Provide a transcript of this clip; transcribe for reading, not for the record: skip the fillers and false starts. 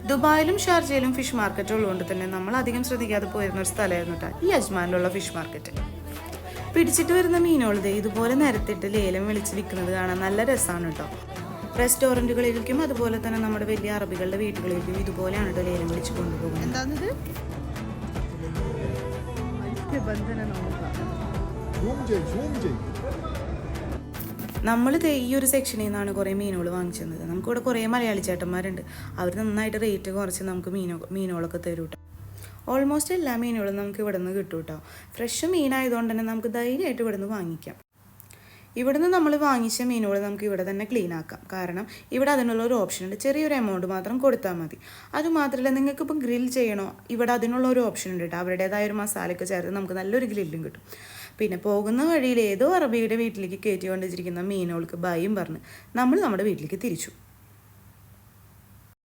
ദുബായിലും ഷാർജയിലും fish market ഉള്ളതുകൊണ്ട് തന്നെ നമ്മൾ അധികം ശ്രദ്ധിക്കാതെ പോയിരുന്ന ഒരു സ്ഥലമായിരുന്നു കേട്ടോ ഈ അജ്മാനിലുള്ള ഫിഷ് മാർക്കറ്റ്. പിടിച്ചിട്ട് വരുന്ന മീനുകൾ ഇതുപോലെ നിരത്തിട്ട് ലേലം വിളിച്ച് വിൽക്കുന്നത് കാണാൻ നല്ല രസമാണ് കേട്ടോ. റെസ്റ്റോറൻറ്റുകളിലേക്കും അതുപോലെ തന്നെ നമ്മുടെ വലിയ അറബികളുടെ വീടുകളിലേക്കും ഇതുപോലെയാണ് കേട്ടോ ലേലം വിളിച്ച് കൊണ്ടുപോകുന്നത്. എന്താണിത്? നമ്മൾ ഈ ഒരു സെക്ഷനിൽ നിന്നാണ് കുറേ മീനുകൾ വാങ്ങിച്ചത്. നമുക്കിവിടെ കുറേ മലയാളി ചേട്ടന്മാരുണ്ട്. അവർ നന്നായിട്ട് റേറ്റ് കുറച്ച് നമുക്ക് മീനുകളൊക്കെ തരും കേട്ടോ. ഓൾമോസ്റ്റ് എല്ലാ മീനുകളും നമുക്ക് ഇവിടെ നിന്ന് കിട്ടും കേട്ടോ. ഫ്രഷ് മീനായതുകൊണ്ട് തന്നെ നമുക്ക് ധൈര്യമായിട്ട് ഇവിടെ നിന്ന് വാങ്ങിക്കാം. ഇവിടുന്ന് നമ്മൾ വാങ്ങിച്ച മീനുകൾ നമുക്ക് ഇവിടെ തന്നെ ക്ലീൻ ആക്കാം. കാരണം ഇവിടെ അതിനുള്ള ഒരു ഓപ്ഷൻ ഉണ്ട്. ചെറിയൊരു എമൗണ്ട് മാത്രം കൊടുത്താൽ മതി. അതുമാത്രമല്ല നിങ്ങൾക്കിപ്പോൾ ഗ്രിൽ ചെയ്യണോ ഇവിടെ അതിനുള്ള ഒരു ഓപ്ഷൻ ഉണ്ട് കേട്ടോ. അവരുടേതായ ഒരു മസാലയൊക്കെ ചേർത്ത് നമുക്ക് നല്ലൊരു ഗ്രില്ലും കിട്ടും. പിന്നെ പോകുന്ന വഴിയിൽ ഏതോ അറബിയുടെ വീട്ടിലേക്ക് കയറ്റി കൊണ്ടിരിക്കുന്ന മീനുകൾക്ക് ബൈയും പറഞ്ഞ് നമ്മൾ നമ്മുടെ വീട്ടിലേക്ക് തിരിച്ചു.